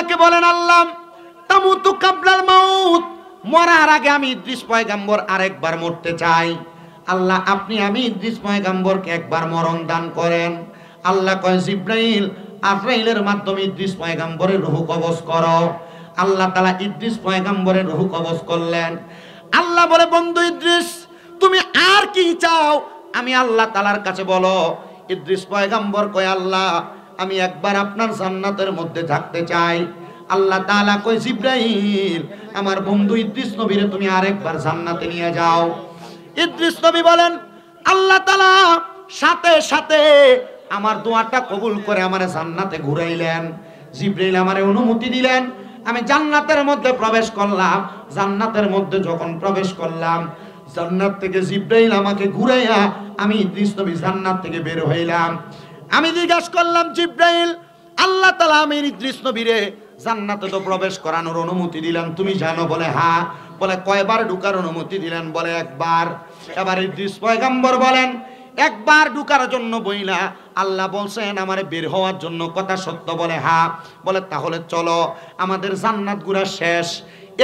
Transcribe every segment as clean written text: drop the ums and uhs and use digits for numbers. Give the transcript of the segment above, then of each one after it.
আল্লাহকে বলেন, আল্লাহ তামুতু কাবলাল মাউত, মরার আগে আমি ইদ্রিস পয়গম্বর আরেকবার মরতে চাই। আল্লাহ আপনি আমি ইদ্রিস পয়গম্বরকে একবার মরণ দান করেন। আল্লাহ কয়, জিব্রাইল আজরাইলের মাধ্যমে ইদ্রিস পয়গম্বরের রূহ কবজ করো। আল্লাহ তাআলা ইদ্রিস পয়গম্বরের রূহ কবজ করলেন। আল্লাহ বলে, বন্ধু ইদ্রিস তুমি আর কি চাও? আমি আল্লাহ তাআলার কাছে বলো। ইদ্রিস পয়গম্বর কয়, আল্লাহ আমি একবার আপনার জান্নাতের মধ্যে থাকতে চাই। আল্লাহ তাআলা কয়, জিব্রাইল আমার বন্ধু ইদ্রিস নবীরে তুমি আরেকবার জান্নাতে নিয়ে যাও। ইদ্রিস নবী বলেন, আল্লাহ তাআলা সাথে সাথে আমার দোয়াটা কবুল করে আমারে জান্নাতে ঘুরাইলেন। জিব্রাইল আমারে অনুমতি দিলেন, আমি জান্নাতের মধ্যে প্রবেশ করলাম। জান্নাতের মধ্যে যখন প্রবেশ করলাম, জান্নাত থেকে জিব্রাইল আমাকে ঘুরাইয়া আমি ইদ্রিস নবী জান্নাত থেকে বের হইলাম। আমি জিজ্ঞাসা করলাম, জিব্রাইল আল্লাহ তাআলা আমি ইদ্রিস নবীরে জান্নাতে তো প্রবেশ করানোর অনুমতি দিলাম, তুমি জানো? বলে হ্যাঁ। বলে কয়বার ঢুকার অনুমতি দিলেন? বলে একবার। এবার ইদ্রিস পয়গম্বর বলেন, একবার ঢুকার জন্য বইলা আল্লাহ বলছেন আমারে বের হওয়ার জন্য, কথা সত্য? বলে হ্যাঁ। বলে তাহলে চলো, আমাদের জান্নাত ঘুরা শেষ।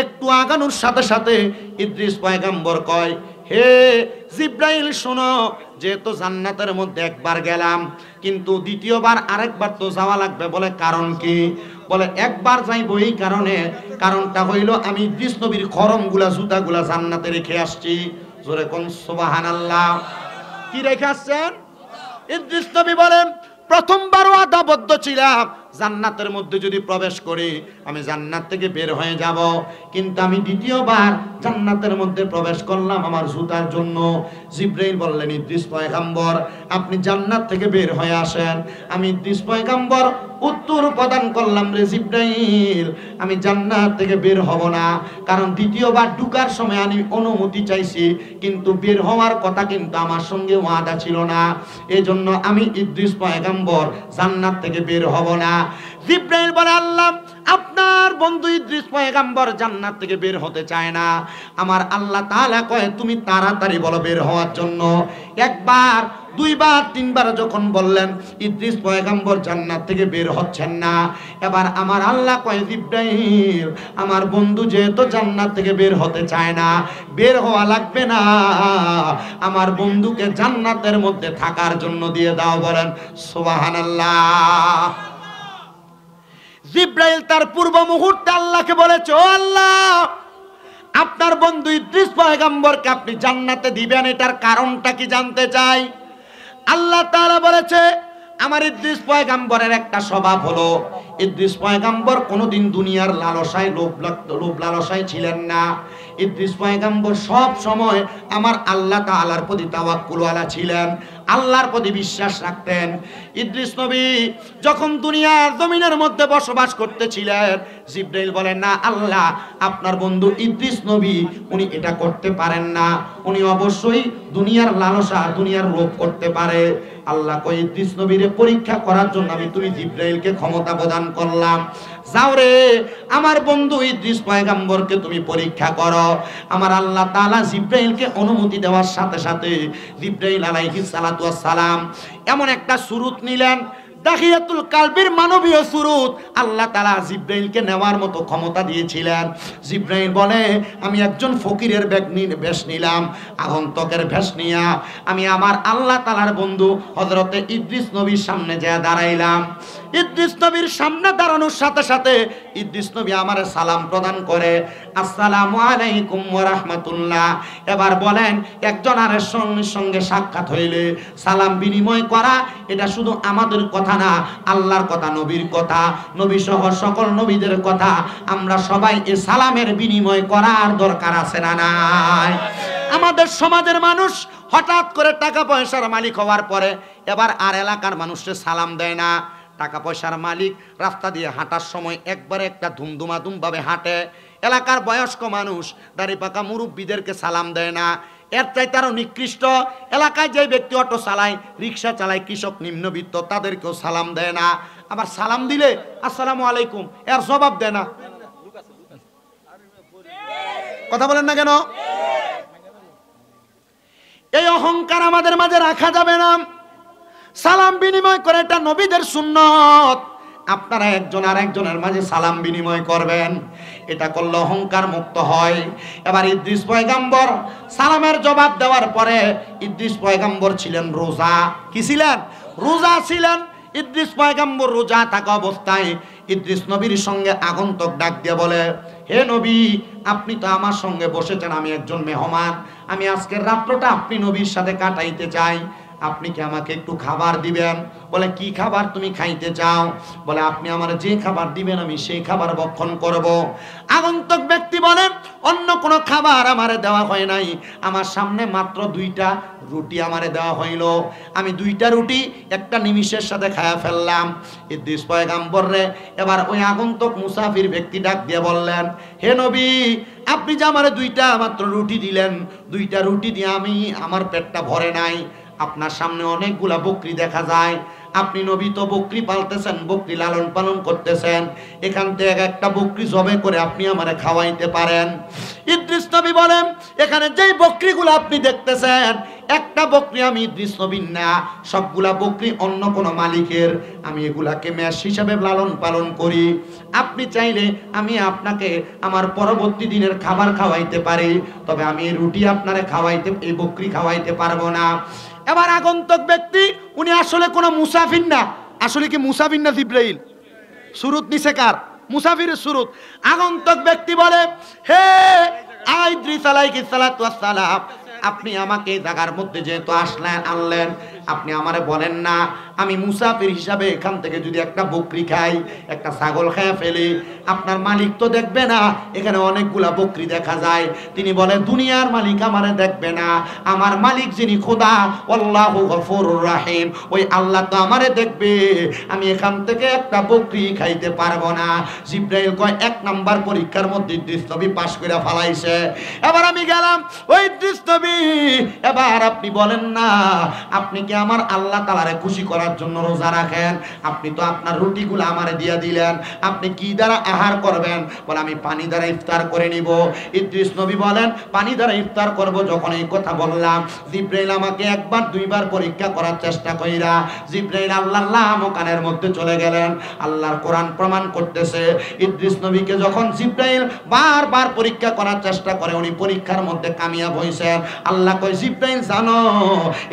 একটু আগানোর সাথে সাথে ইদ্রিস পয়গম্বর কয়, হে জিব্রাইল শোনো, যেহেতু জান্নাতের মধ্যে একবার গেলাম, কিন্তু দ্বিতীয়বার আরেকবার তো যাওয়া লাগবে। বলে কারণ কি? বলে একবার যাইব এই কারণে, কারণটা হইল আমি ইদ্রিস নবীর খরমগুলা জুতাগুলা জান্নাতে রেখে আসছি। জোরে কোন সুবহানাল্লাহ। কি রেখে আসছেন? ইদ্রিস নবী বলেন, প্রথমবারও আদাবদ্ধ ছিলাম জান্নাতের মধ্যে যদি প্রবেশ করি আমি জান্নাত থেকে বের হয়ে যাব, কিন্তু আমি দ্বিতীয়বার জান্নাতের মধ্যে প্রবেশ করলাম আমার জুতার জন্য। জিব্রাইল বললেন, ইদ্রিস পয়গম্বর আপনি জান্নাত থেকে বের হয়ে আসেন। আমি ইদ্রিস পয়গম্বর উত্তর প্রদান করলাম, রে জিব্রাইল আমি জান্নাত থেকে বের হব না, কারণ দ্বিতীয়বার ঢুকার সময় আমি অনুমতি চাইছি, কিন্তু বের হওয়ার কথা কিন্তু আমার সঙ্গে ওয়াদা ছিল না। এজন্য আমি ইদ্রিস পয়গম্বর জান্নাত থেকে বের হব না। জিব্রাইল বলে, আল্লাহ আপনার বন্ধু ইদ্রিস পয়গম্বর জান্নাত থেকে বের হতে চায় না। আমার আল্লাহ তাআলা কয়, তুমি তাড়াতাড়ি বলো বের হওয়ার জন্য। একবার, দুইবার, তিনবার যখন বললেন ইদ্রিস পয়গম্বর জান্নাত থেকে বের হচ্ছেন না, এবার আমার আল্লাহ কয়, জিব্রাইল আমার বন্ধু যেহেতু জান্নাত থেকে বের হতে চায় না, বের হওয়া লাগবে না, আমার বন্ধুকে জান্নাতের মধ্যে থাকার জন্য দিয়ে দাও। বলেন সুবহানাল্লাহ। জিব্রাইল তার পূর্ব মুহূর্তে আল্লাহকে বলেছে, ও আল্লাহ আপনার বন্ধু ইদ্রিস পয়গম্বরকে আপনি জান্নাতে দিবেন, এটার কারণটা কি জানতে চাই। আল্লাহ তাআলা বলেছে, আমার ইদ্রিস পয়গম্বরের একটা স্বভাব হলো, ইদ্রিস পয়গম্বর কোনোদিন দুনিয়ার লালসায় লোভ লালসায় ছিলেন না। ইদ্রিস পয়গম্বর সব সময় আমার আল্লাহ তাআলার প্রতি তাওয়াক্কুলওয়ালা ছিলেন, আল্লাহর প্রতি বিশ্বাস রাখতেন। ইদ্রিস নবী যখন দুনিয়ার জমিনের মধ্যে বসবাস করতেছিলেন, জিব্রাইল বলেন, না আল্লাহ আপনার বন্ধু ইদ্রিস নবী উনি এটা করতে পারেন না, উনি অবশ্যই দুনিয়ার লালসা দুনিয়ার লোভ করতে পারে। আল্লাহ কই, ইদ্রিস নবীরে পরীক্ষা করার জন্য আমি তুমি জিব্রাইলকে ক্ষমতা প্রদান করলাম, যাও রে আমার বন্ধু ইদ্রিস পয়গম্বরকে তুমি পরীক্ষা করো। আমার আল্লাহ তাআলা জিব্রাইলকে অনুমতি দেওয়ার সাথে সাথে জিব্রাইল আলাইহিস সালাতু ওয়াস সালাম এমন একটা সুরত নিলেন, দাখিয়াতুল কালবির মানবীয় সুরত আল্লাহ তাআলা জিব্রাইলকে নেওয়ার মতো ক্ষমতা দিয়েছিলেন। জিব্রাইল বলে, আমি একজন ফকিরের বেশ নিলাম, আগন্তকের বেশ নিয়া আমি আমার আল্লাহ তাআলার বন্ধু হযরতে ইদ্রিস নবীর সামনে যায় দাঁড়াইলাম। ইদ্রিস নবীর সামনে দাঁড়ানোর সাথে সাথে ইদ্রিস নবী আমারে সালাম প্রদান করে, আসসালামু আলাইকুম ওয়া রাহমাতুল্লাহ। এবার বলেন, একজন আরের সঙ্গে সাক্ষাৎ হইলে সালাম বিনিময় করা এটা শুধু আমাদের কথা না, আল্লাহর কথা, নবীর কথা, নবী সহ সকল নবীদের কথা। আমরা সবাই এই সালামের বিনিময় করার দরকার আছে না নাই? আমাদের সমাজের মানুষ হঠাৎ করে টাকা পয়সার মালিক হওয়ার পরে এবার আর এলাকার মানুষকে সালাম দেয় না। টাকা পয়সার মালিক রাস্তা দিয়ে হাঁটার সময় একবারে একটা ধুমধুমাধুম ভাবে হাঁটে, এলাকার বয়স্ক মানুষ দাড়ি পাকা মুরব্বীদেরকে সালাম দেয় না। এর চাইতে আরো নিকৃষ্ট, এলাকায় যে ব্যক্তি অটো চালায়, রিক্সা চালায়, কৃষক, নিম্নবিত্ত, তাদেরকেও সালাম দেয় না। আবার সালাম দিলে আসসালামু আলাইকুম এর জবাব দেয় না। কথা বলেন না কেন? এই অহংকার আমাদের মাঝে রাখা যাবে না। সালাম বিনিময় করে এটা নবীদের সুন্নত। আপনারা একজন আরেকজনের মাঝে সালাম বিনিময় করবেন। এটা করলে অহংকার মুক্ত হয়। এবার ইদ্রিস পয়গম্বর সালামের জবাব দেওয়ার পরে, ইদ্রিস পয়গম্বর ছিলেন রোজা। কি ছিলেন? রোজা ছিলেন। ইদ্রিস পয়গম্বর রোজা থাকা অবস্থায় ইদ্রিস নবীর সঙ্গে আগন্তুক ডাক দিয়ে বলে, হে নবী, আপনি তো আমার সঙ্গে বসেছেন, আমি একজন মেহমান, আমি আজকের রাত্রটা আপনি নবীর সাথে কাটাইতে চাই, আপনি কি আমাকে একটু খাবার দিবেন? বলে, কি খাবার তুমি খাইতে চাও? বলে, আপনি আমার যে খাবার দিবেন আমি সেই খাবার ভক্ষণ করব। আগন্তুক ব্যক্তি বলেন, অন্য কোনো খাবার আমারে দেওয়া হয় নাই, আমার সামনে মাত্র 2টা রুটি আমারে দেওয়া হইল, আমি 2টা রুটি একটা নিমিষের সাথে খায়া ফেললাম। ইদ্রিস পয়গম্বর রে এবার ওই আগন্তুক মুসাফির ব্যক্তি ডাক দিয়ে বললেন, হে নবী, আপনি যে আমারে 2টা মাত্র রুটি দিলেন, 2টা রুটি দিয়ে আমি আমার পেটটা ভরে নাই, আপনার সামনে অনেকগুলা বকরি দেখা যায়, আপনি নবী তো বকরি পালতেছেন, বকরি লালন পালন করতেছেন, এখান থেকে একটা বকরি জবে করে আপনি আমারে খাওয়াইতে পারেন। ইদ্রিস নবী বলেন, এখানে যেই বকরিগুলো আপনি দেখতেছেন, একটা বকরি আমি ইদ্রিস নবীর না, সবগুলা বকরি অন্য কোনো মালিকের, আমি এগুলাকে মেষ হিসাবে লালন পালন করি, আপনি চাইলে আমি আপনাকে আমার পরবর্তী দিনের খাবার খাওয়াইতে পারি, তবে আমি এই রুটি আপনারে খাওয়াইতে, এই বকরি খাওয়াইতে পারবো না। এবার আগন্তুক ব্যক্তি, উনি আসলে কোনো মুসাফির না, আসলে কি মুসাফির না জিব্রাইল? সুরুত নিছে কার? মুসাফিরের সুরুত। আগন্তুক ব্যক্তি বলে, হে ইদ্রিস আলাইহিস সালাতু ওয়াস সালাম, আপনি আমাকে এই জায়গার মধ্যে যেহেতু আসলেন, আনলেন, আপনি আমারে বলেন না আমি মুসাফির হিসাবে এখান থেকে যদি একটা বকরি খাই, একটা ছাগল খেয়ে ফেলি, আপনার মালিক তো দেখবে না, এখানে অনেকগুলা বকরি দেখা যায়। তিনি বলে, দুনিয়ার মালিক আমারে দেখবে না, আমার মালিক যিনি খোদা, আল্লাহু গফুরুর রহিম, ওই আল্লাহ তো আমারে দেখবে, আমি এখান থেকে একটা বকরি খাইতে পারবো না। জিব্রাইল কয়, 1 নাম্বার পরীক্ষার মধ্যে ইদ্রিস নবী পাশ করে ফলাইছে। এবার আমি গেলাম, ওই ইদ্রিস নবী, এবার আপনি বলেন না, আপনি কি আমার আল্লাহ তাআলারে খুশি করার জন্য রোজা রাখেন? আপনি তো আপনার রুটিগুলো আমারে দিয়ে দিলেন, আপনি কি দ্বারা আহার করবেন? বলে, আমি পানি দ্বারা ইফতার করে নিব। ইদ্রিস নবী বলেন, পানি দ্বারা ইফতার করব। যখন এই কথা বললাম, জিব্রাইল আমাকে 1বার 2বার পরীক্ষা করার চেষ্টা কইরা জিব্রাইল আল্লাহর লামকানের মধ্যে চলে গেলেন। আল্লাহর কোরআন প্রমাণ করতেছে, ইদ্রিস নবীকে যখন জিব্রাইল বারবার পরীক্ষা করার চেষ্টা করে, উনি পরীক্ষার মধ্যে কামিয়াব হইছেন। আল্লাহ কয়, জিব্রাইল জানো,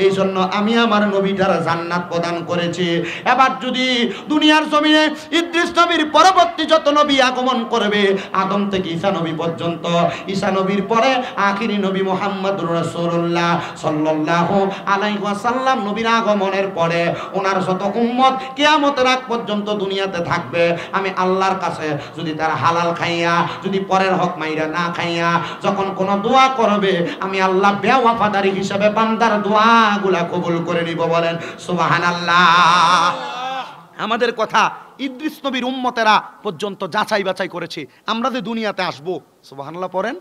এই জন্য আমি আমার নবীটার জান্নাত প্রদান করেছি। এবার যদি দুনিয়ার জমিনে ইদ্রিস নবীর পরবর্তী যত নবী আগমন করবে, আদম থেকে ঈসা নবী পর্যন্ত, ঈসা নবীর পরে আখিরি নবী মুহাম্মদুর রাসূলুল্লাহ সাল্লাল্লাহু আলাইহি ওয়াসাল্লাম নবীর আগমনের পরে ওনার যত উম্মত কিয়ামতের আগ পর্যন্ত দুনিয়াতে থাকবে, আমি আল্লাহর কাছে যদি তারা হালাল খাইয়া, যদি পরের হক মাইরা না খাইয়া যখন কোন দোয়া করবে, আমি আল্লাহ বেওয়াফাদারি হিসাবে বান্দার দোয়াগুলা কবুল করে নিব। বলেন সুবহানাল্লাহ। আমাদের কথা ইদ্রিস নবীর উম্মতেরা পর্যন্ত যাচাই বাছাই করেছে, আমরা যে দুনিয়াতে আসবো। সুবহানাল্লাহ পড়েন।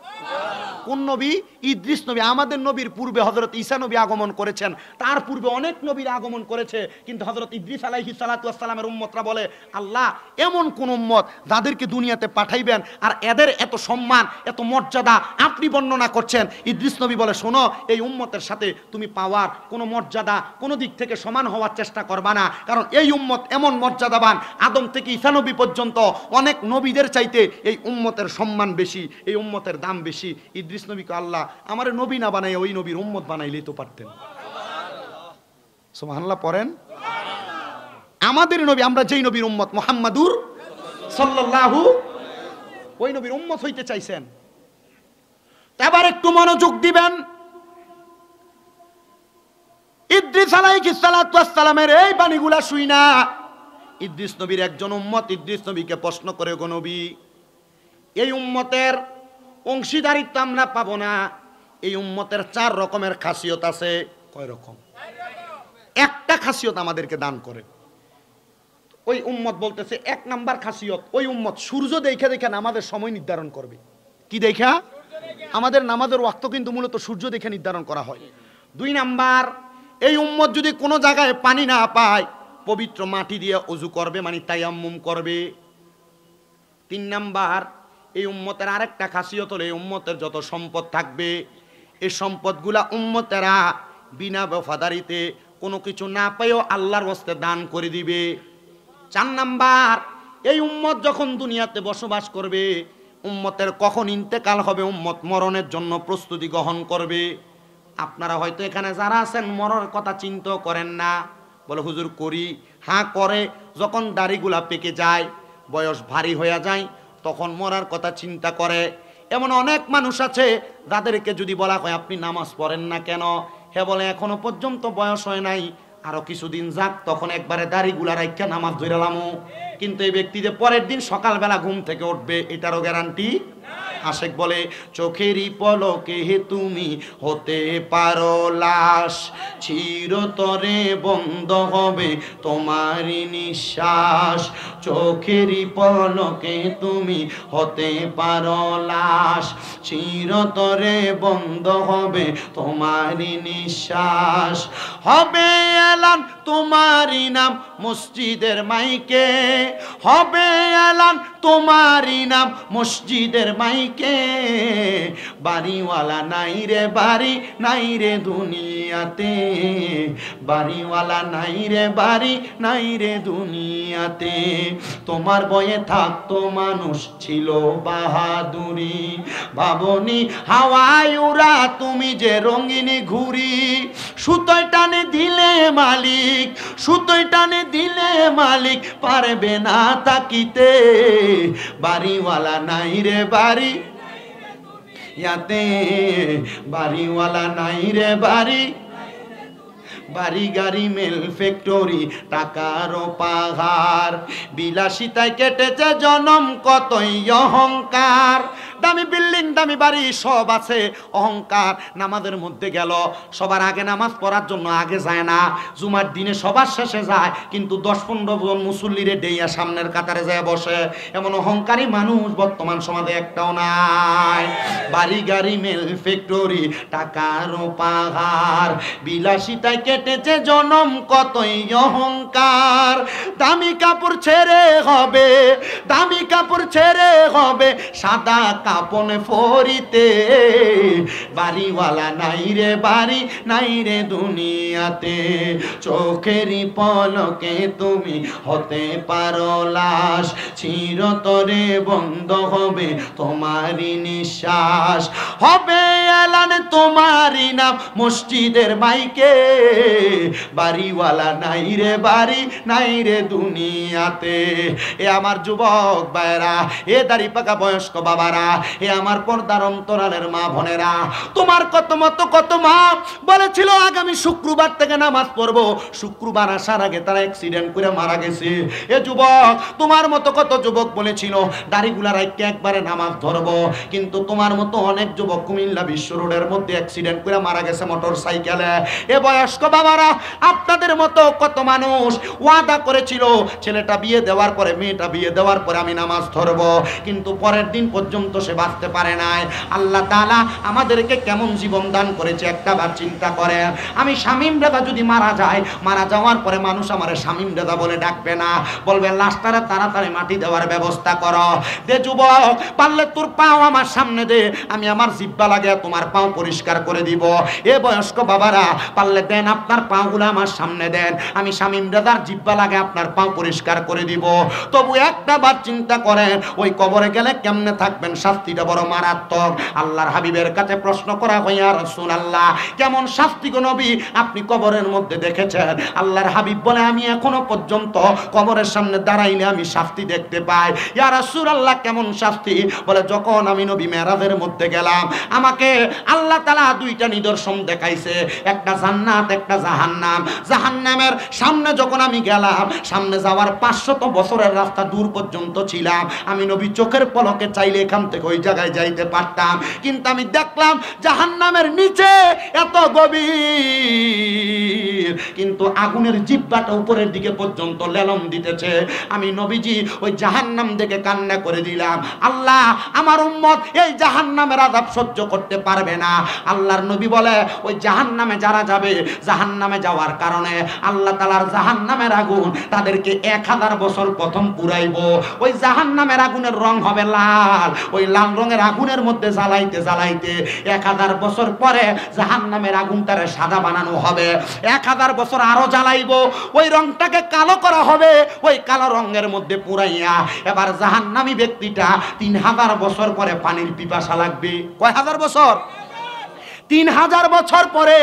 কোন নবী? ইদ্রিস নবী। আমাদের নবীর পূর্বে হযরত ঈসা নবী আগমন করেছেন, তার পূর্বে অনেক নবীর আগমন করেছে, কিন্তু হযরত ইদ্রিস আলাইহিস সালাতু ওয়াস সালামের উম্মতরা বলে, আল্লাহ এমন কোন উম্মত যাদেরকে দুনিয়াতে পাঠাইবেন আর এদের এত সম্মান, এত মর্যাদা আপনি বর্ণনা করছেন। ইদ্রিস নবী বলে, শোনো, এই উম্মতের সাথে তুমি পাওয়ার কোনো মর্যাদা কোনো দিক থেকে সমান হওয়ার চেষ্টা করবা না, কারণ এই উম্মত এমন মর্যাদাবান, আদম থেকে ঈসা নবী পর্যন্ত অনেক নবীদের চাইতে এই উম্মতের সম্মান বেশি, এই উম্মতের দাম বেশি। ইদ্রিস নবীকে আল্লাহ আমারে নবী না বানাই ওই নবীর উম্মত বানাইলেই তো পারতেন। সুবহানাল্লাহ পড়েন। আমাদের নবী, আমরা যেই নবীর উম্মত মুহাম্মাদুর সাল্লাল্লাহু, ওই নবীর উম্মত হইতে চাইছেন। এবার একটু মনোযোগ দিবেন। ইদ্রিস আলাইহিস সালাতু ওয়াস সালামের এই বাণীগুলা শুইনা ইদ্রিস নবীর একজন উম্মত ইদ্রিস নবীকে প্রশ্ন করে, গো নবী, এই উম্মতের অংশীদারিত্ব আমরা পাবো না, এই উম্মতের 4 রকমের খাসিয়ত আছে। কয় রকম? একটা খাসিয়ত আমাদেরকে দান করে। ওই উম্মত বলতেছে, 1 নাম্বার খাসিয়ত, ওই উম্মত সূর্য দেখে দেখে নামাজের সময় নির্ধারণ করবে। কি দেখা? আমাদের নামাজের ওয়াক্ত কিন্তু মূলত সূর্য দেখে নির্ধারণ করা হয়। 2 নাম্বার, এই উম্মত যদি কোনো জায়গায় পানি না পায়, পবিত্র মাটি দিয়ে ওযু করবে, মানে তায়াম্মুম করবে। 3 নাম্বার, এই উম্মতের আরেকটা খাসিয়ত হলো, এই উম্মতের যত সম্পদ থাকবে, এই সম্পদগুলা উম্মতেরা বিনা বেফাদারিতে কোনো কিছু না পেয়েও আল্লাহর ওয়াস্তে দান করে দিবে। 4 নাম্বার, এই উম্মত যখন দুনিয়াতে বসবাস করবে, উম্মতের কখন ইন্তেকাল হবে, উম্মত মরণের জন্য প্রস্তুতি গ্রহণ করবে। আপনারা হয়তো এখানে যারা আছেন মরণের কথা চিন্তাও করেন না। বলে হুজুর করি, হ্যাঁ করে। যখন দাড়িগুলা পেকে যায়, বয়স ভারী হয়ে যায়, তখন মরার কথা চিন্তা করে। এমন অনেক মানুষ আছে যাদেরকে যদি বলা হয় আপনি নামাজ পড়েন না কেন, হে বলে এখনো পর্যন্ত বয়স হয় নাই, আরো কিছুদিন যাক, তখন একবারে দাড়িগুলা রাইখা নামাজ ধরালামো। কিন্তু এই ব্যক্তি যে পরের দিন সকালবেলা ঘুম থেকে উঠবে, এটারও গ্যারান্টি। আশেক বলে চোখেরই পলকে হে তুমি হতে পারো লাশ, চিরতরে বন্ধ হবে তোমারই নিঃশ্বাস। চোখেরই পলকে তুমি হতে পারো লাশ, চিরতরে বন্ধ হবে তোমারই নিঃশ্বাস। হবে এলান তোমারই নাম মসজিদের মাইকে, হবে এলান তোমারই নাম মসজিদের মাইকে। বাড়িওয়ালা নাই রে বাড়ি, নাই রে দুনিয়াতে, বাড়িওয়ালা নাই রে বাড়ি, নাই রে দুনিয়াতে। তোমার বয়ে থাকতো মানুষ ছিল বাহাদুরি, ভাবনি হাওয়ায় উড়া তুমি যে রঙিনী ঘুরি। সুতোয় টানে দিলে মালিক, সুতোয় টানে দিলে মালিক পারবে না তাকিতে। বাড়িওয়ালা নাই রে বাড়ি ইয়াতে, বাড়িওয়ালা নাই রে বাড়ি, বাড়ি গাড়ি মেল ফ্যাক্টরি টাকারও পাহাড়। বিলাসিতায় কেটেছে জনম কতই অহংকার। দামি বিল্ডিং দামি বাড়ি সব আছে, অহংকার নামাজের মধ্যে গেল। সবার আগে নামাজ পড়ার জন্য আগে যায় না, জুমার দিনে সবার শেষে যায়, কিন্তু 10-15 জন মুসল্লিরে ডেইয়া সামনের কাতারে যায় বসে। এমন অহংকারী মানুষ বর্তমান সমাজে একটাও নাই। বাড়ি গাড়ি মেল ফ্যাক্টরি টাকারও পাহাড়, বিলাসিতায় কেটেছে জনম কতই অহংকার। দামি কাপড় ছেড়ে হবে, দামি কাপড় ছেড়ে হবে সাদা কাপন ফরিতে। বাড়িওয়ালা নাই রে বাড়ি, নাই রে দুনিয়াতে। চোখেরই পলকে তুমি হতে পারো লাশ, চিরতরে বন্ধ হবে তোমারই নিঃশ্বাস। হবে এলান তোমারই নাম মসজিদের মাইকে, বাড়িওয়ালা নাই রে বাড়ি, নাই রে দুনিয়াতে। এ আমার যুবক ভাইরা, এ দাড়ি পাকা বয়স্ক বাবারা, এ আমার পর্দার অন্তরালের মা বোনেরা, তোমার কত মতো কত মা বলেছিল আগামী শুক্রবার থেকে নামাজ পড়বো, শুক্রবার আসার আগে তারা অ্যাক্সিডেন্ট করে মারা গেছে। এ যুবক, তোমার মতো কত যুবক বলেছিল দাড়িগুলা রাইখে একবারে নামাজ ধরবো, কিন্তু তোমার মতো অনেক যুবক কুমিল্লা বিশ্ব রোডের মধ্যে অ্যাক্সিডেন্ট করে মারা গেছে মোটর সাইকেলে। এ বয়স্ক বাবারা, আপনাদের মতো কত মানুষ ওয়াদা করেছিল ছেলেটা বিয়ে দেওয়ার পরে, মেয়েটা বিয়ে দেওয়ার পরে আমি নামাজ ধরবো, কিন্তু পরের দিন পর্যন্ত সে বাঁচতে পারে নাই। আল্লাহ তাআলা আমাদেরকে কেমন জীবন দান করেছে একটাবার চিন্তা করে। আমি শামীম রেজা যদি মারা যায়, মারা যাওয়ার পরে মানুষ আমারে শামীম রেজা বলে ডাকবে না, বলবে লাশটারে তাড়াতাড়ি মাটি দেওয়ার ব্যবস্থা করো। দে যুবক, পারলে তোর পাও আমার সামনে দে, আমি আমার জিহ্বা লাগে তোমার পাও পরিষ্কার করে দিব। এ বয়স্ক বাবারা, পারলে দেন আপনার পাগুলো আমার সামনে দেন, আমি শামীম রেজার জিহ্বা লাগে আপনার পাও পরিষ্কার করে দিব। তবু একটা বার চিন্তা করেন, ওই কবরে গেলে কেমনে থাকবেন? শাস্তিটা বড় মারাত্মক। আল্লাহর হাবিবের কাছে প্রশ্ন করা হয়, ইয়া রাসূলুল্লাহ, কেমন শাস্তি গো নবী আপনি কবরের মধ্যে দেখেছেন? আল্লাহর হাবিব বলে, আমি এখনো পর্যন্ত কবরের সামনে দাঁড়াইলে আমি শাস্তি দেখতে পাই। ইয়া রাসূলুল্লাহ, কেমন শাস্তি? বলে, যখন আমি নবী মেরাজের মধ্যে গেলাম, আমাকে আল্লাহ তাআলা দুইটা নিদর্শন দেখাইছে, একটা জান্নাত একটা জাহান্নাম। জাহান্নামের সামনে যখন আমি গেলাম, সামনে যাওয়ার 500 বছরের রাস্তা দূর পর্যন্ত ছিলাম, আমি নবী চোখের পলকে চাইলে এখান থেকে ওই জায়গায় যাইতে পারতাম, কিন্তু আমি দেখলাম জাহান্নামের নিচে এত গভীর, কিন্তু আগুনের জিহ্বাটা উপরের দিকে পর্যন্ত লেলম দিতেছে। আমি নবীজি ওই জাহান্নাম দেখে কান্না করে দিলাম, আল্লাহ আমার উম্মত এই জাহান্নামের আযাব সহ্য করতে পারবে না। আল্লাহর নবী বলে, ওই জাহান্নামে যারা যাবে, জাহান্নামে যাওয়ার কারণে আল্লাহ তাআলার জাহান্নামের আগুন তাদেরকে 1000 বছর প্রথম পুরাইবো। ওই জাহান্নামের আগুনের রং হবে লাল। লাল, ওই লাল রঙের আগুনের মধ্যে জ্বালাইতে জ্বালাইতে 1000 বছর পরে জাহান্নামের আগুনটারে সাদা বানানো হবে। 1000 বছর আরো জ্বালাইবো, ওই রংটাকে কালো করা হবে। ওই কালো রঙের মধ্যে পুরাইয়া এবার জাহান্নামী ব্যক্তিটা 3000 বছর পরে পানির পিপাসা লাগবে। কয় হাজার বছর? 3000 বছর পরে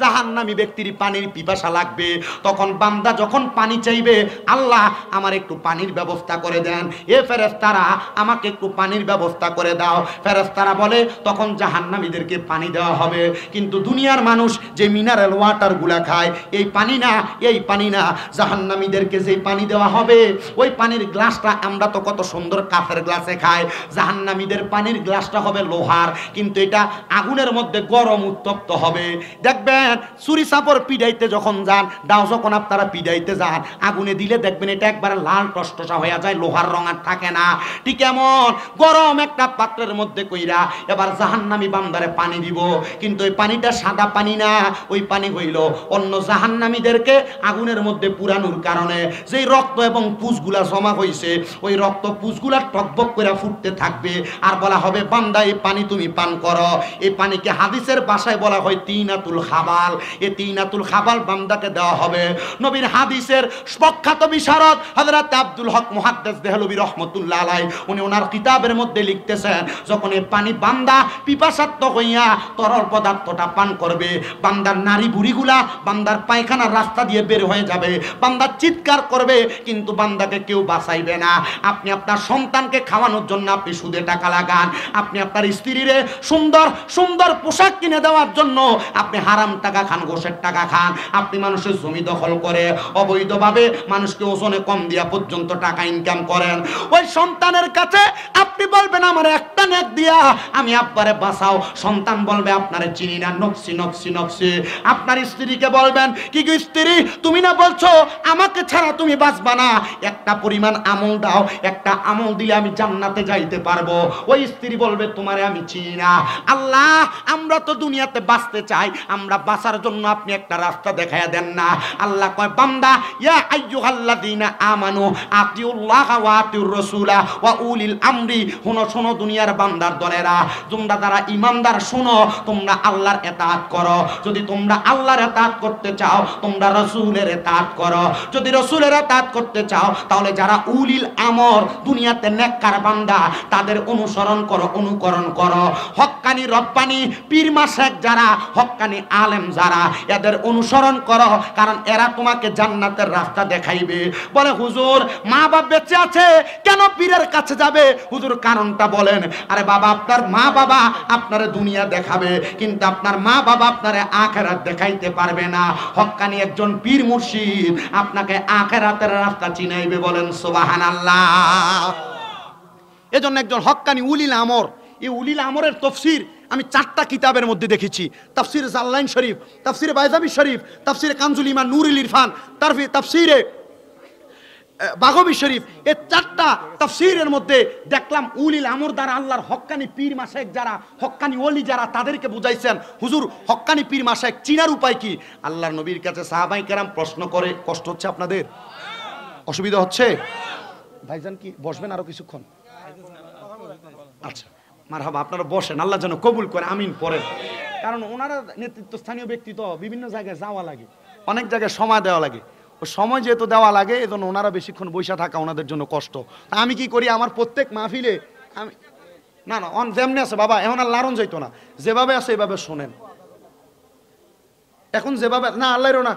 জাহান্নামী ব্যক্তির পানির পিপাসা লাগবে। তখন বান্দা যখন পানি চাইবে, আল্লাহ আমার একটু পানির ব্যবস্থা করে দেন, এ ফেরেশতারা আমাকে একটু পানির ব্যবস্থা করে দাও। ফেরেশতারা বলে তখন জাহান্নামীদেরকে পানি দেওয়া হবে। কিন্তু দুনিয়ার মানুষ যে মিনারেল ওয়াটারগুলা খায়, এই পানি না, এই পানি না। জাহান্নামীদেরকে যে পানি দেওয়া হবে, ওই পানির গ্লাসটা আমরা তো কত সুন্দর কাঁচের গ্লাসে খাই, জাহান্নামীদের পানির গ্লাসটা হবে লোহার, কিন্তু এটা আগুনের মধ্যে গরম উত্তপ্ত হবে। দেখবেন চুরি চাপড় পিডাইতে যখন যান, দাও যখন আপনারা পিডাইতে যান, আগুনে দিলে দেখবেন এটা একবারে লাল টসটসা হয়ে যায়, লোহার রং আর থাকে না। ঠিক এমন গরম একটা পাত্রের মধ্যে কইরা এবার জাহান্নামী বান্দারে পানি দিব, কিন্তু ওই পানিটা সাদা পানি না, ওই পানি হইল অন্য জাহান্নামীদেরকে আগুনের মধ্যে পুরানোর কারণে যেই রক্ত এবং পুষগুলা জমা হয়েছে, ওই রক্ত পুষগুলা টকবক করে ফুটতে থাকবে। আর বলা হবে বান্দা এই পানি তুমি পান করো। এই পানিকে হাদিসের ভাষায় বলা হয় তিনাতুল খাবাল। এই তিনাতুল খাবাল বান্দাকে দেওয়া হবে। নবীর হাদিসের প্রখ্যাত বিশারদ হযরত আব্দুল হক মুহাদ্দিস দেহলভী রাহমাতুল্লাহ আলাইহি, উনি ওনার কিতাবের মধ্যে লিখতেছেন, যখন এই পানি বান্দা পিপাসার্ত হইয়া তরল পদার্থটা পান করবে, বান্দার নারী বুড়িগুলা বান্দার পায়খানার রাস্তা দিয়ে বের হয়ে যাবে, বান্দা চিৎকার করবে, কিন্তু বান্দাকে কেউ বাঁচাইবে না। আপনি আপনার সন্তানকে খাওয়ানোর জন্য আপনি সুদে টাকা লাগান, আপনি আপনার স্ত্রীরে সুন্দর সুন্দর পোশাক কিনে দেওয়ার জন্য আপনি হারাম টাকা খান, ঘোষের টাকা খান, আপনি মানুষের জমি দখল করে অবৈধভাবে মানুষকে ওজনে কম দিয়া পর্যন্ত টাকা ইনকাম করেন। ওই সন্তানের কাছে আপনি বলবেন আমার একটা নেক দিয়া আমি আব্বারে বাঁচাও, সন্তান বলবে আপনারে চিনি না, নকশি নকশি নকশি। আপনার স্ত্রীকে বলবেন কি গো স্ত্রী, তুমি না বলছো আমাকে ছাড়া তুমি বাঁচবা না, একটা পরিমাণ আমল দাও, একটা আমল দিলে আমি জান্নাতে যাইতে পারবো। ওই স্ত্রী বলবে তোমারে আমি চিনি না। আল্লাহ আমরা তো দুনিয়াতে বাঁচতে চাই, আমরা বাঁচার জন্য আপনি একটা রাস্তা দেখায়া দেন না। আল্লাহ কয় বান্দা ইয়া আইয়ুহাল্লাযীনা আমানু আতিউল্লাহ ওয়া আতিউর রাসূলা ওয়া উলিল আমরি, শোনো দুনিয়ার বান্দার দলেরা, তোমরা যারা ঈমানদার শোনো, তোমরা আল্লাহর ইতাআত করো। যদি তোমরা আল্লাহর ইতাআত করতে চাও, তোমরা রাসূলের ইতাআত করো। যদি রাসূলের ইতাআত করতে চাও, তাহলে যারা উলিল আমর দুনিয়াতে নেককার বান্দা, তাদের অনুসরণ করো, অনুকরণ করো। হক্কানি রব্বানি পীর মাশায়েখ যারা, হক্কানি আলেম যারা, এদের অনুসরণ করো, কারণ এরা তোমাকে জান্নাতের রাস্তা দেখাইবে। বলে হুজুর মা বাবা বেঁচে আছে কেন পীরের কাছে যাবে? হুজুর কারণটা বলেন। আরে বাবা আপনার মা বাবা আপনারে দুনিয়া দেখাবে, কিন্তু আপনার মা বাবা আপনারে আখিরাত দেখাইতে পারবে না। হক্কানি একজন পীর মুর্শিদ আপনাকে আখিরাতের রাস্তা চিনাইবে। বলেন সুবহানাল্লাহ। এজন্য একজন হক্কানি উলিল আমর, এই উলিল আমরের তাফসীর আমি 4টা কিতাবের মধ্যে দেখেছি। তাফসীরে জাল্লাইন শরীফ, তাফসীরে বাইজাবি শরীফ, তাফসীরে কানজুল ইমান নুরুল ইরফান, তাফসীরে বাগবী শরীফ, এই 4টা তাফসীরের মধ্যে দেখলাম উলিল আমর দ্বারা আল্লাহর হক্কানি পীর মাশায়েখ যারা, হক্কানি ওলি যারা, তাদেরকে বুঝাইছেন হুজুর হক্কানি পীর মাশায়েখ চিনার উপায় কি? আল্লাহর নবীর কাছে সাহাবায়ে কেরাম প্রশ্ন করে। কষ্ট হচ্ছে আপনাদের? অসুবিধা হচ্ছে? ভাইজান কি বসবেন আরো কিছুক্ষণ? আচ্ছা মারহাবা, আপনারা বসেন, আল্লাহ যেন কবুল করে, আমিন পড়েন। কারণ ওনারা নেতৃত্বস্থানীয় ব্যক্তি তো, বিভিন্ন জায়গায় যাওয়া লাগে, অনেক জায়গায় সময় দেওয়া লাগে। ও সময় যেহেতু দেওয়া লাগে, এজন্য ওনারা বেশিক্ষণ বৈশা থাকা ওনাদের জন্য কষ্ট। আমি কি করি, আমার প্রত্যেক মাহফিলে আমি না যেমনি আছে বাবা, এখন আর লারণ যাইতো না, যেভাবে আছে এভাবে শোনেন। এখন যেভাবে না আল্লাহরও না,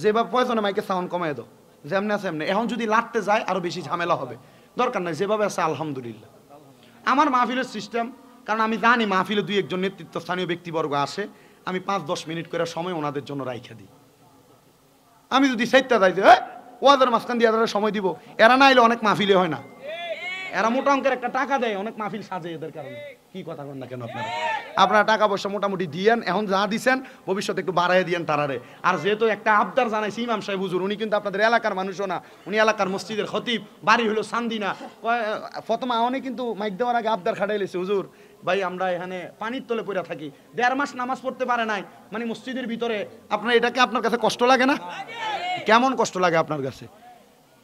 যেভাবে প্রয়োজনে মাইকে সাউন্ড কমাই দাও, যেমনি আছে এমনি। এখন যদি লাটতে যায় আরো বেশি ঝামেলা হবে, দরকার নাই, যেভাবে আছে আলহামদুলিল্লাহ। আমার মাহফিলের সিস্টেম, কারণ আমি জানি মাহফিলে 2-1 নেতৃত্বস্থানীয় ব্যক্তিবর্গ আসে, আমি 5-10 মিনিট করে সময় ওনাদের জন্য রাইখা দিই। আমি যদি চাইতে যাই যে ওদের মাঝখান দিয়ে সময় দিব, এরা না এলে অনেক মাহফিলে হয় না। এরা মোটা অঙ্কের একটা টাকা দেয়, অনেক মাহফিল সাজে এদের কারণে। কি কথা বলেন না কেন আপনারা টাকা পয়সা মোটামুটি দিয়েন, এখন যা দিচ্ছেন ভবিষ্যতে একটু বাড়াই দিয়েন তারারে। আর যেহেতু একটা আবদার জানাইছি ইমাম সাহেব হুজুর, উনি কিন্তু আপনাদের এলাকার মানুষও না, উনি এলাকার মসজিদের খতিব, বাড়ি হলো সান্দিনা। প্রথমে উনি কিন্তু মাইক দেওয়ার আগে আবদার খাটাই লেছে, হুজুর ভাই আমরা এখানে পানির তলে পড়ে থাকি, 1.5 মাস নামাজ পড়তে পারে নাই, মানে মসজিদের ভিতরে। আপনার এটাকে আপনার কাছে কষ্ট লাগে না? কেমন কষ্ট লাগে আপনার কাছে?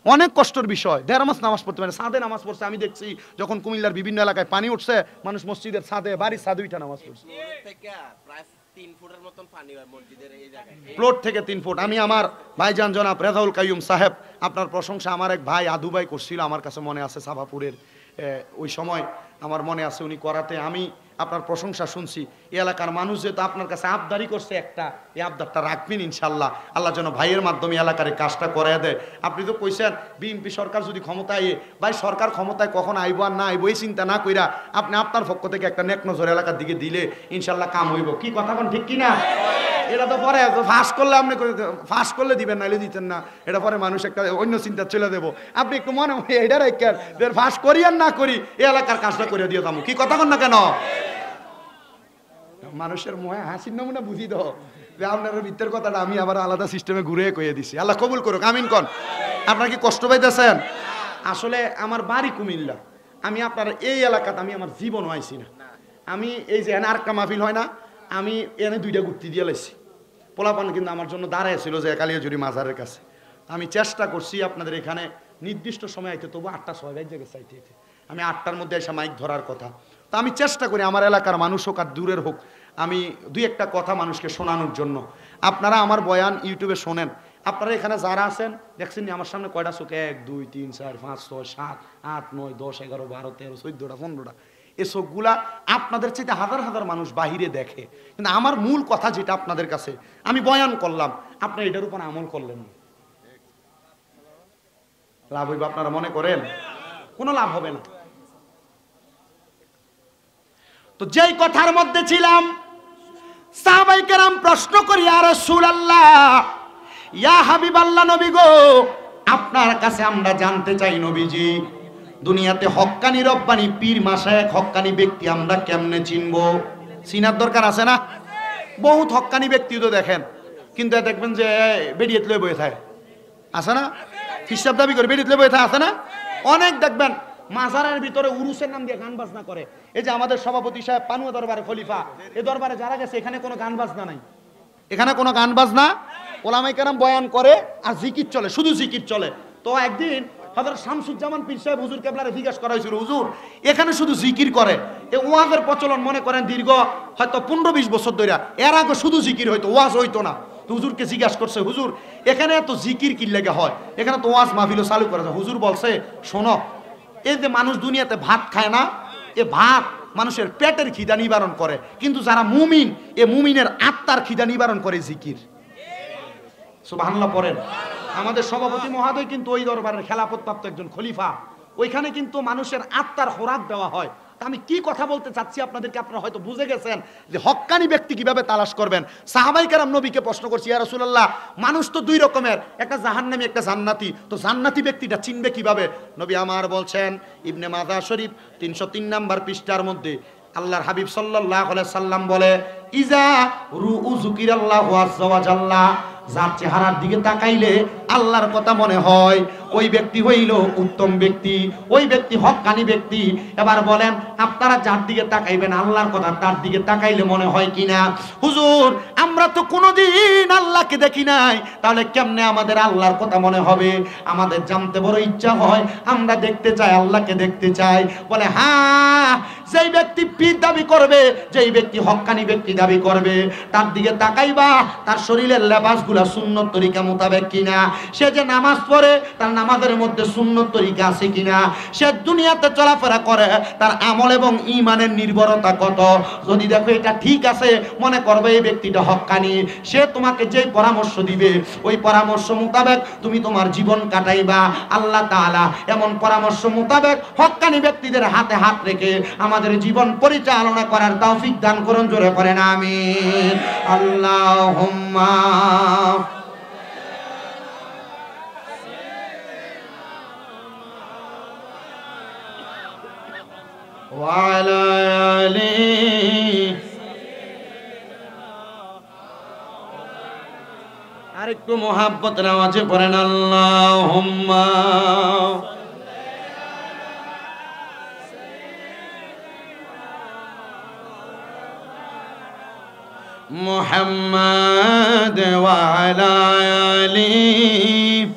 অনেক কষ্টের বিষয়। 1.5 মাস নামাজ পড়তে পারে, ছাদে নামাজ পড়ছে। আমি দেখছি যখন কুমিল্লার বিভিন্ন এলাকায় পানি উঠছে, মানুষ মসজিদের ছাদে, বাড়ির ছাদে উঠে নামাজ পড়ছে। প্লট থেকে 3 ফুট। আমি আমার ভাইজান জনাব রেজাউল কাইয়ুম সাহেব, আপনার প্রশংসা আমার এক ভাই আদু ভাই করছিল, আমার কাছে মনে আছে সাভাপুরের ওই সময় আমার মনে আছে উনি করাতে আমি আপনার প্রশংসা শুনছি। এই এলাকার মানুষ যেহেতু আপনার কাছে আবদারি করছে একটা, এই আবদারটা রাখবেন ইনশাল্লাহ। আল্লাহ যেন ভাইয়ের মাধ্যমে এলাকার এই কাজটা করে দেয়। আপনি তো কইছেন বিএনপি সরকার যদি ক্ষমতায়, ভাই সরকার ক্ষমতায় কখন আইব আর না আইব এই চিন্তা না কইরা আপনি আপনার পক্ষ থেকে একটা নেক নজর এলাকার দিকে দিলে ইনশাল্লাহ কাম হইব। কি কথা কোন ঠিক কিনা? এটা তো পরে ফাঁস করলে আপনি ফাঁস করলে দিবেন, নাইলে দিতেন না। এটা পরে মানুষ একটা অন্য চিন্তা চলে দেবো। আপনি একটু মনে হয় এটা রেখেন, ফাঁস করি আর না করি এই এলাকার কাজটা করে দিয়ে দাম। কি কথা কন না কেন? মানুষের মোহে হাসির নমুনা বুঝি দাও যে আপনার ভিতরের কথাটা আমি আবার আলাদা সিস্টেমে ঘুরে কয়ে দিছি। আল্লাহ কবুল করুক, আমিন কন। আপনার কি কষ্ট পাইতেছেন? আসলে আমার বাড়ি কুমিল্লা, আমি আপনার এই এলাকাতে আমি আমার জীবন হয়েছি না। আমি এই যে এনে আরেকটা মাহফিল হয় না, আমি এনে 2টা গুত্তি দিয়ে লাইছি। পোলাপান কিন্তু আমার জন্য দাঁড়াইছিল যে কালিয়াজুরি মাজারের কাছে। আমি চেষ্টা করছি আপনাদের এখানে নির্দিষ্ট সময় আইতে, তবু 8টা 6 জায়গায় চাইতে। আমি 8টার মধ্যে এসে মাইক ধরার কথা। তা আমি চেষ্টা করি আমার এলাকার মানুষ হোক আর দূরের হোক, আমি 2-1টা কথা মানুষকে শোনানোর জন্য। আপনারা আমার বয়ান ইউটিউবে শোনেন। আপনারা এখানে যারা আছেন দেখছেন আমার সামনে কয়টা চোখ, 1 2 3 4 5 6 7 8 9 10 11 12 13 14টা 15টা। এই চোখগুলা আপনাদের চাইতে হাজার হাজার মানুষ বাহিরে দেখে, কিন্তু আমার মূল কথা যেটা আপনাদের কাছে আমি বয়ান করলাম, আপনারা এটার উপর আমল করলেন না, লাভ হইব আপনারা মনে করেন? কোনো লাভ হবে না। তো যেই কথার মধ্যে ছিলাম, সাহাবায়ে কেরাম প্রশ্ন করি, ইয়া রাসূলুল্লাহ, ইয়া হাবিবাল্লাহ, নবী গো, আপনার কাছে আমরা জানতে চাই নবীজি, দুনিয়াতে হক্কানি রব্বানি পীর মাশায়েখ হক্কানি ব্যক্তি আমরা কেমনে চিনব? চিনার দরকার আছে না? বহুত হক্কানি ব্যক্তি তো দেখেন, কিন্তু দেখবেন যে বেরিয়েত লয়ে বয়ে থাকে, আছে না? হিসাব দাবি করে বেরিয়েত লয়ে বয়ে থাকে, আছে না? অনেক দেখবেন মাজারের ভিতরে উরুসের নাম দিয়ে গান বাজনা করে। এই যে আমাদের সভাপতি সাহেব পানুয়া দরবারে খলিফা, এই দরবারে যারা গেছে এখানে কোনো গান বাজনা নাই, এখানে কোনো গান বাজনা, ওলামায়ে কেরাম বয়ান করে আর জিকির চলে, শুধু জিকির চলে। তো একদিন হযরত শামসুজ্জামান পীর সাহেব হুজুর কেবলারে জিজ্ঞাসা করা হয়েছিল, হুজুর এখানে শুধু জিকির করে, এই ওয়াজের প্রচলন মনে করেন দীর্ঘ হয়তো 15-20 বছর ধরে, এর আগে শুধু জিকির হইতো, ওয়াজ হইতো না। তো হুজুরকে জিজ্ঞাসা করছে, হুজুর এখানে এত জিকির কি লেগে হয়, এখানে তো ওয়াজ মাহফিলও চালু করা যায়। হুজুর বলছে, শোনো, এই যে মানুষ দুনিয়াতে ভাত খায় না, এ ভাত মানুষের পেটের খিদা নিবারণ করে, কিন্তু যারা মুমিন, এ মুমিনের আত্মার খিদা নিবারণ করে জিকির। সুবহানাল্লাহ পড়েন। আমাদের সভাপতি মহোদয় কিন্তু ওই দরবারের খেলাফতপ্রাপ্ত একজন খলিফা, ওইখানে কিন্তু মানুষের আত্মার খোরাক দেওয়া হয়। তা আমি কি কথা বলতে চাচ্ছি আপনাদেরকে আপনারা হয়তো বুঝে গেছেন যে হক্কানি ব্যক্তি কিভাবে তালাশ করবেন। সাহাবায়ে কেরাম নবীকে প্রশ্ন করছি, ইয়া রাসূলুল্লাহ, মানুষ তো 2 রকমের, একটা জাহান্নামী একটা জান্নাতি, তো জান্নাতি ব্যক্তিটা চিনবে কিভাবে? নবী আমার বলছেন, ইবনে মাজাহ শরীফ 303 নাম্বার পৃষ্ঠার মধ্যে আল্লাহর হাবিব সাল্লাল্লাহু আলাইহি সাল্লাম বলে, ইজা রুউ যুকিরাল্লাহু আযজা ওয়া জাল্লা, যার চেহারার দিকে তাকাইলে আল্লাহর কথা মনে হয়, ওই ব্যক্তি হইল উত্তম ব্যক্তি, ওই ব্যক্তি হক্কানি ব্যক্তি। এবার বলেন আপনারা যার দিকে তাকাইবেন আল্লাহর কথা তার দিকে তাকাইলে মনে হয় কিনা? হুজুর আমরা তো কোনোদিন আল্লাহকে দেখি নাই, তাহলে কেমনে আমাদের আল্লাহর কথা মনে হবে? আমাদের জানতে বড় ইচ্ছা হয়, আমরা দেখতে চাই, আল্লাহকে দেখতে চাই। বলে হ্যাঁ, যেই ব্যক্তি পীর দাবি করবে, যেই ব্যক্তি হক্কানি ব্যক্তি দাবি করবে, তার দিকে তাকাইবা তার শরীরের লেবাসগুলা সুন্নত তরিকা মোতাবেক কিনা, সে যে নামাজ পড়ে তার নামাজের মধ্যে সুন্নত তরিকা আছে কিনা, সে দুনিয়াতে চলাফেরা করে তার আমল এবং ঈমানের নির্ভরতা কত। যদি দেখো এটা ঠিক আছে, মনে করবে এই ব্যক্তিটা হক্কানি, সে তোমাকে যেই পরামর্শ দিবে ওই পরামর্শ মোতাবেক তুমি তোমার জীবন কাটাইবা। আল্লাহ তাআলা এমন পরামর্শ মোতাবেক হক্কানি ব্যক্তিদের হাতে হাত রেখে আমাদের জীবন পরিচালনা করার তৌফিক দান করুন। জোরে করেন আমিন। আল্লাহুম্মা ওয়া আলা আলিহি। আরেকটু মোহাব্বতের আওয়াজে পড়েন আল্লাহুম্মা মুহাম্মাদ ওয়া আলা আলিহি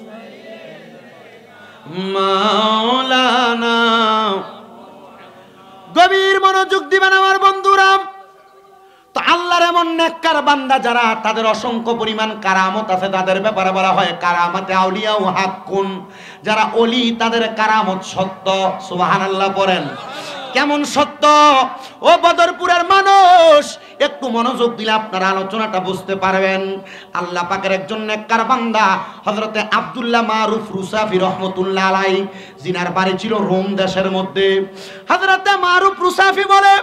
মনোযোগ দিবেন আমার বন্ধুরা। তো আল্লাহর এমন নেককার বান্দা যারা, তাদের অসংখ্য পরিমাণ কারামত আছে, তাদের ব্যাপারে বলা হয় কারামাতে আউলিয়া ও হাক্কুন। যারা ওলি তাদের কারামত সত্য। সুবহানাল্লাহ পড়েন। কেমন সত্য? ও বদরপুরের মানুষ, একটু মনোযোগ দিলে আপনারা আলোচনাটা বুঝতে পারবেন। আল্লাহ পাকের একজন নেককার বান্দা হযরতে আব্দুল্লাহ মারুফ রুসাফি রহমতুল্লাহ আলাইহি, জিনার বাড়ি ছিল রোম দেশের মধ্যে। হযরতে মারুফ রুসাফি বলে,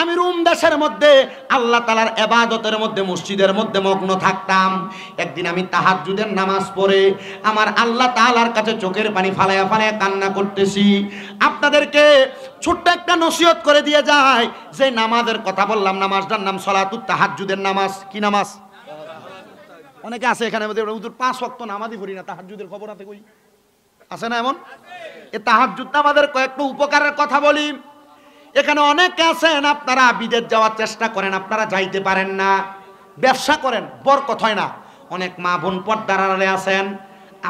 আমি রোম দেশের মধ্যে আল্লাহ তাআলার ইবাদতের মধ্যে মসজিদের মধ্যে মগ্ন থাকতাম। একদিন আমি তাহাজ্জুদের নামাজ পড়ে আমার আল্লাহ তাআলার কাছে চোখের পানি ফালায়া ফালায়া কান্না করতেছি। আপনাদেরকে ছোট্ট একটা নসিহত করে দিয়ে যায়, যে নামাজের কথা বললাম, নামাজটার নাম সলাতুত তাহাজ্জুদের নামাজ। কি নামাজ? অনেকে আছে এখানে হুজুর 5 ওয়াক্ত নামাজই পড়ি না, তাহাজ্জুদের খবর আছে কই? আছে না এমন? এই তাহাজ্জুদ নামাজের কয়েকটা উপকারের কথা বলি। এখানে অনেকে আছেন, আপনারা বিদেশ যাওয়ার চেষ্টা করেন, আপনারা যাইতে পারেন না, ব্যবসা করেন, বরকত হয় না। অনেক মা বোন পর্দার আড়ালে আছেন,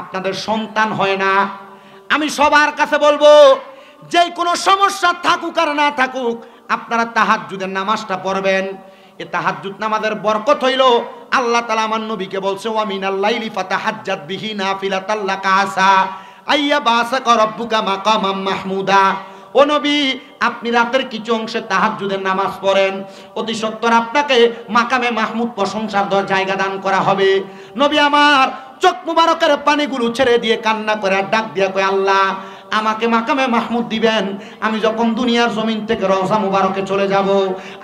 আপনাদের সন্তান হয় না। আমি সবার কাছে বলবো, যে কোনো সমস্যা থাকুক আর না থাকুক, আপনারা তাহাজ্জুদের নামাজটা পড়বেন। এই তাহাজ্জুদ নামাজের বরকত হইল, আল্লাহ তাআলা আমার নবীকে বলছে, ওয়া মিনাল লাইলি ফাতাহাজ্জাদ বিহি নাফিলাতাল লাকা আসা আইয়া বাসাকা রাব্বুকা মাকামাম মাহমুদা। ও নবী, আপনি রাতের কিছু অংশে তাহাজ্জুদের নামাজ পড়েন, অতি সত্বর আপনাকে মাকামে মাহমুদ প্রশংসার জায়গা দান করা হবে। নবী আমার চোখ মুবারকের পানিগুলো ছেড়ে দিয়ে কান্না করে ডাক দিয়া কয়, আল্লাহ আমাকে মাকামে মাহমুদ দিবেন। আমি যখন দুনিয়ার জমিন থেকে রওজা মুবারকে চলে যাব,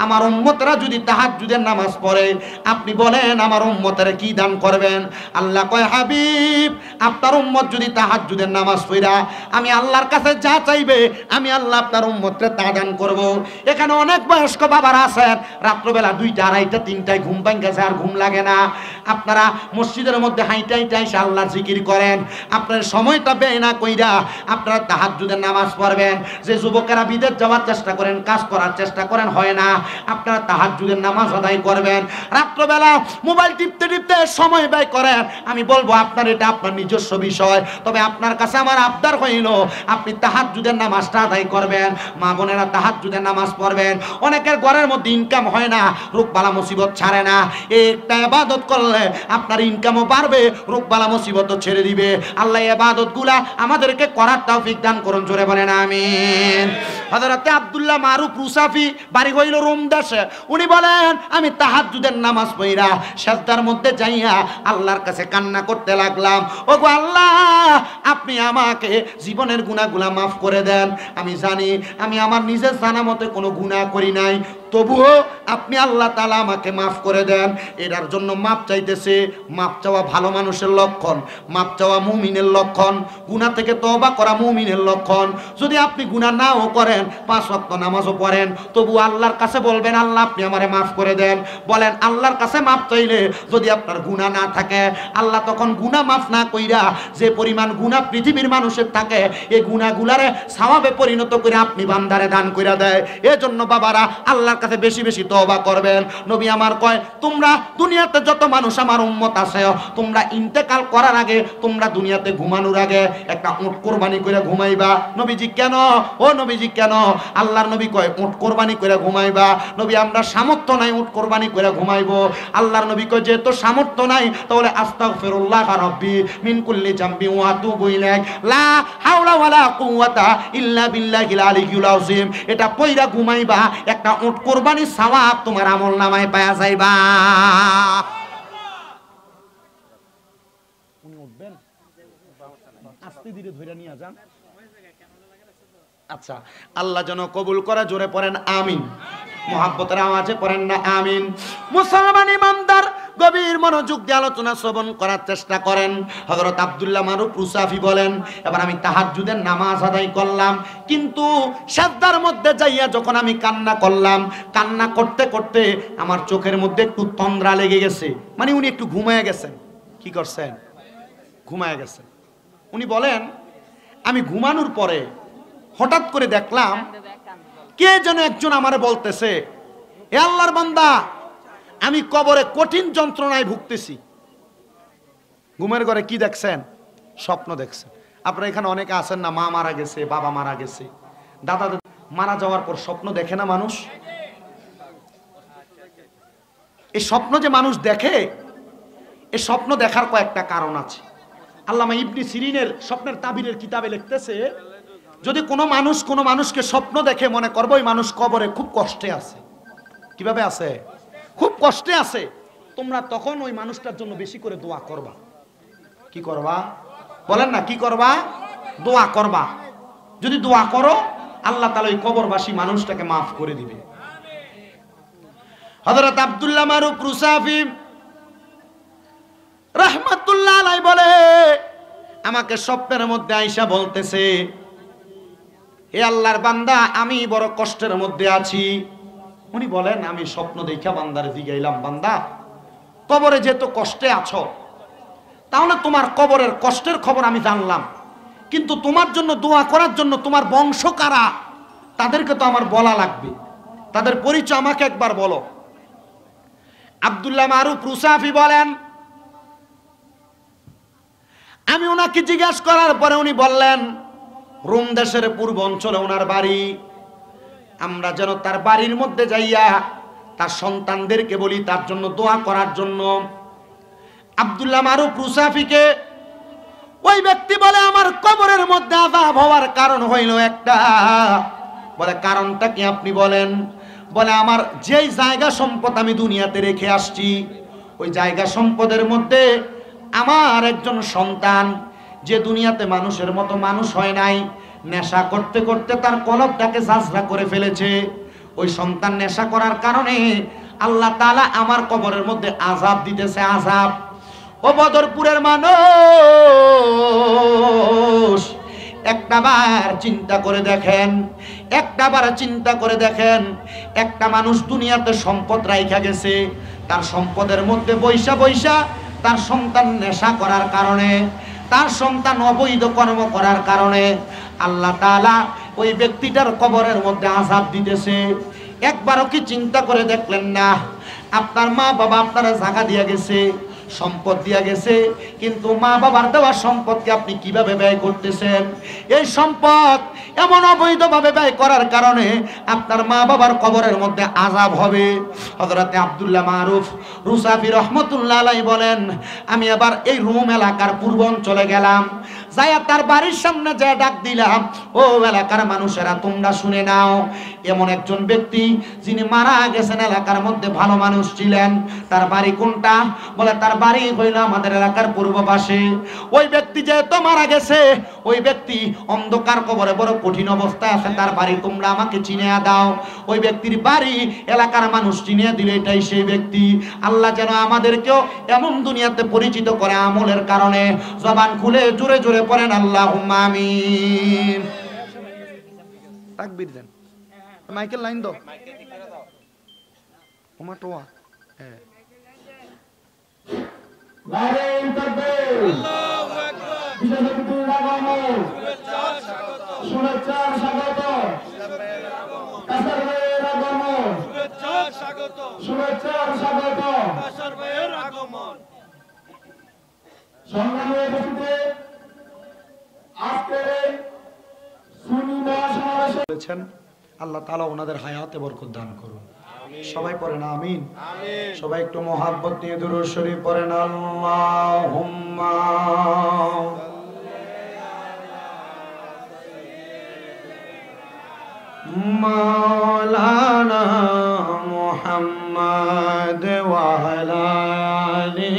আমার উম্মতরা যদি তাহাজ্জুদের নামাজ পড়ে, আপনি বলেন আমার উম্মতের কি দান করবেন? আল্লাহ কয়, হাবিব আপনার উম্মত যদি তাহাজ্জুদের নামাজ পড়া আমি আল্লাহর কাছে যা চাইবে, আমি আল্লাহ আপনার উম্মতকে তা দান করব। এখানে অনেক বয়স্ক বাবারা আছেন, রাত্রবেলা 2টা, 2:30, 3টায় ঘুম ভাঙ গেছে, আর ঘুম লাগে না। আপনারা মসজিদের মধ্যে হাইটা হাইটা এসে আল্লাহর জিকির করেন, আপনার সময়টা ব্যয় না কইরা আপনারা তাহাজ্জুদের নামাজ পড়বেন। যে যুবকেরা বিদেশ যাওয়ার চেষ্টা করেন, কাজ করার চেষ্টা করেন, হয় না, আপনারা তাহাজ্জুদের নামাজ আদায় করবেন। রাত্রবেলা মোবাইল টিপতে টিপতে সময় ব্যয় করেন, আমি বলবো আপনার এটা আপনার নিজস্ব বিষয়, তবে আপনার কাছে আমার আবদার হইল আপনি তাহাজ্জুদের নামাজটা আদায় করবেন। মা বোনেরা তাহাজ্জুদের নামাজ পড়বেন। অনেকের ঘরের মধ্যে ইনকাম হয় না, রোগবালা মুসিবত ছাড়ে না। একটা ইবাদত করলে আপনার ইনকামও বাড়বে, রোগবালা মুসিবতও ছেড়ে দিবে। আল্লাহ ইবাদতগুলা আমাদেরকে করার তৌফিক দান করুন, জোরে বলেন আমিন। হযরতে আব্দুল্লাহ মারুফ রুসাফি, বাড়ি হইল রোম দেশে। উনি বলেন, আমি তাহাজ্জুদের নামাজ পড়া সিজদার মধ্যে যাইয়া আল্লাহর কাছে কান্না করতে লাগলাম, ওগো আল্লাহ আপনি আমাকে জীবনের গুনাহগুলা মাফ করে দেন। আমি জানি আমি আমার নিজের জানা মতে কোনো গুনাহ করি নাই, তবুও আপনি আল্লাহ তাআলা আমাকে মাফ করে দেন। এটার জন্য মাপ চাইতেছে। মাপ চাওয়া ভালো মানুষের লক্ষণ, মাপ চাওয়া মুমিনের লক্ষণ, গুনাহ থেকে তওবা করা মুমিনের লক্ষণ। যদি আপনি গুনাহ নাও করেন, 5 ওয়াক্ত নামাজও পড়েন, তবু আল্লাহর কাছে বলবেন, আল্লাহ আপনি আমারে মাফ করে দেন। বলেন, আল্লাহর কাছে মাপ চাইলে যদি আপনার গুনাহ না থাকে, আল্লাহ তখন গুনাহ মাফ না কইরা যে পরিমাণ গুনাহ পৃথিবীর মানুষের থাকে, এই গুনাহগুলারে সওয়াবে পরিণত করে আপনি বান্দারে দান কইরা দেয়। এজন্য বাবারা আল্লাহর কাছে বেশি বেশি তওবা করবেন। নবী আমার কয়, তোমরা দুনিয়াতে যত মানুষ আমার উম্মত আছে, তোমরা ইন্তেকাল করার আগে, তোমরা দুনিয়াতে ঘুমানোর আগে একটা উট কোরবানি করে ঘুমাইবা। নবীজি কেন? ও নবীজি কেন? আল্লাহর নবী কয়, উট কোরবানি করে ঘুমাইবা। নবী আমরা সামর্থ্য নাই উট কোরবানি করে ঘুমাইবো। আল্লাহর নবী কয়, যেহেতু সামর্থ্য নাই, তাহলে আস্তাগফিরুল্লাহ রাব্বি মিন কুল্লি জামবি ওয়া আতুবু ইলাইহি লা হাওলা ওয়ালা কুওয়াতা ইল্লা বিল্লাহিল আলিয়্যিল আযীম। এটা পয়রা ঘুমাইবা, একটা উট কোরবানির সওয়াব তোমার আমলনামায় পাওয়া যাইবা। উনি উঠবেন, আস্তে ধীরে ধরে নিয়ে যান। আচ্ছা, আল্লাহ যেন কবুল করে, জোরে পড়েন আমিন। মুহাব্বতের আওয়াজে পড়েন না আমিন। মুসলমান ইমানদার গভীর মনোযোগ দিয়ে আলোচনা শ্রবণ করার চেষ্টা করেন। হযরত আব্দুল্লাহ মারুফ রুসাফি বলেন, এবার আমি তাহাজ্জুদের নামাজ আদায় করলাম, কিন্তু সিজদার মধ্যে যাইয়া যখন আমি কান্না করলাম, কান্না করতে করতে আমার চোখের মধ্যে একটু তন্দ্রা লেগে গেছে। মানে উনি একটু ঘুমায় গেছেন। কি করছেন? ঘুমায় গেছেন। উনি বলেন, আমি ঘুমানোর পরে হঠাৎ করে দেখলাম কে যেন একজন আমারে বলতেছে, এ আল্লাহর বান্দা, আমি কবরে কঠিন যন্ত্রণায় ভুগতেছি। ঘুমের ঘরে কি দেখছেন? স্বপ্ন দেখছেন। আপনারা এখানে অনেকে আছেন না, মা মারা গেছে, বাবা মারা গেছে, দাদা মারা যাওয়ার পর স্বপ্ন দেখে না মানুষ? এই স্বপ্ন যে মানুষ দেখে, এই স্বপ্ন দেখার কয়েকটা কারণ আছে। আল্লামা ইবনে সিরিনের স্বপ্নের তাবিরের কিতাবে লিখতেছে, যদি কোনো মানুষকে স্বপ্ন দেখে মনে করবো ওই মানুষ কবরে খুব কষ্টে আছে। কিভাবে আছে? খুব কষ্টে আছে। তোমরা তখন ওই মানুষটার জন্য বেশি করে দোয়া করবা। কি করবা? বলেন না, কি করবা? দোয়া করবা। যদি দোয়া করো, আল্লাহ তাআলা ওই কবরবাসী মানুষটাকে মাফ করে দিবে। হযরত আব্দুল্লাহ মারুফ রুসাফি রাহমাতুল্লাহ আলাইহি বলে, আমাকে স্বপ্নের মধ্যে আয়েশা বলতেছে, হে আল্লাহর বান্দা, আমি বড় কষ্টের মধ্যে আছি। উনি বলেন, আমি স্বপ্ন দেখা বান্দারে জিগাইলাম, বান্দা কবরে যেহেতু কষ্টে আছো, তাহলে তোমার কবরের কষ্টের খবর আমি জানলাম, কিন্তু তোমার জন্য দোয়া করার জন্য তোমার বংশ কারা তাদেরকে তো আমার বলা লাগবে, তাদের পরিচয় আমাকে একবার বলো। আব্দুল্লাহ মারুফ রুসাফি বলেন, আমি ওনাকে জিজ্ঞাসা করার পরে উনি বললেন, রোম দেশের পূর্ব অঞ্চলে ওনার বাড়ি। আমরা যেন তার বাড়ির মধ্যে যাইয়া তার সন্তানদেরকে বলি তার জন্য দোয়া করার জন্য। আব্দুল্লাহ মারুফ রুসাফিকে ওই ব্যক্তি বলে, আমার কবরের মধ্যে আযাব হওয়ার কারণ হইল একটা। বলে, কারণটা কি আপনি বলেন? বলে, আমার যেই জায়গা সম্পদ আমি দুনিয়াতে রেখে আসছি, ওই জায়গা সম্পদের মধ্যে আমার একজন সন্তান, যে দুনিয়াতে মানুষের মতো মানুষ হয় নাই, নেশা করতে করতে তার কলবটাকে ঝাঁঝরা করে ফেলেছে। ওই সন্তান নেশা করার কারণে আল্লাহ তাআলা আমার কবরের মধ্যে আযাব দিতেছে, আযাব। ও বদরপুরের মানুষ, একটাবার চিন্তা করে দেখেন, একটাবার চিন্তা করে দেখেন, একটা মানুষ দুনিয়াতে সম্পদ রাইখা গেছে, তার সম্পদের মধ্যে বৈশা বৈশা তার সন্তান নেশা করার কারণে, তার সন্তান অবৈধ কর্ম করার কারণে আল্লাহ তাআলা ওই ব্যক্তিটার কবরের মধ্যে আযাব দিতেছে। একবারও কি চিন্তা করে দেখলেন না? আপনার মা বাবা আপনারা জায়গা দিয়া গেছে, সম্পদ দিয়া গেছে, কিন্তু মা বাবার দেওয়া সম্পদকে আপনি কিভাবে ব্যয় করতেছেন? এই সম্পদ এমন অবৈধভাবে ব্যয় করার কারণে আপনার মা বাবার কবরের মধ্যে আযাব হবে। হযরতে আব্দুল্লাহ মারুফ রুসাফি রাহমাতুল্লাহ আলাইহি বলেন, আমি আবার এই রোম এলাকার পূর্ব অঞ্চলে গেলাম, যাইয়া তার বাড়ির সামনে যায় ডাক দিলাম, ও এলাকার মানুষেরা তোমরা শুনে নাও, এমন একজন ব্যক্তি যিনি মারা গেছেন, এলাকার মধ্যে ভালো মানুষ ছিলেন, তার বাড়ি কোনটা? বলে, তার বাড়ি হইল আমাদের এলাকার পূর্ব পাশে। ওই ব্যক্তি যেহেতু মারা গেছে, ওই ব্যক্তি অন্ধকার কবরে বড় কঠিন অবস্থায় আছে, তার বাড়ি তোমরা আমাকে চিনিয়ে দাও। ওই ব্যক্তির বাড়ি এলাকার মানুষ চিনিয়ে দিলে এটাই সেই ব্যক্তি। আল্লাহ যেন আমাদেরকেও এমন দুনিয়াতে পরিচিত করে আমলের কারণে। জবান খুলে জোরে জোরে পড়েন আল্লাহুম্মা আমিন। তাকবীর দেন, মাইকেল লাইন দাও, ওমা টোয়া। হ্যাঁ, নারে তাকবীর, আল্লাহু আকবার, বিজয়ীর আগমন, শুভেচ্ছা স্বাগত, কাসার ভাইয়ের আগমন, শুভেচ্ছা স্বাগত, কাসার ভাইয়ের আগমন। সংগ্রামী উপস্থিতি, আজকে সুন্নি মহাসমাবেশে বলেছেন, আল্লাহ তাআলা ওনাদের হায়াতে বরকত দান করুন। সবাই পড়েন আমিন। সবাই একটু মোহাব্বত নিয়ে দুরূদ শরীফ পড়েন, আল্লাহুম্মা মাওলানা মুহাম্মদ ওয়া আলা আলি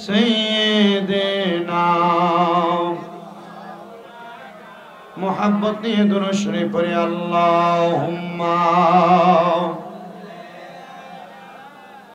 সাইয়্যিদিনা। মোহাব্বত নিয়ে দুরূদ শরীফ পড়ি, আল্লাহুম্মা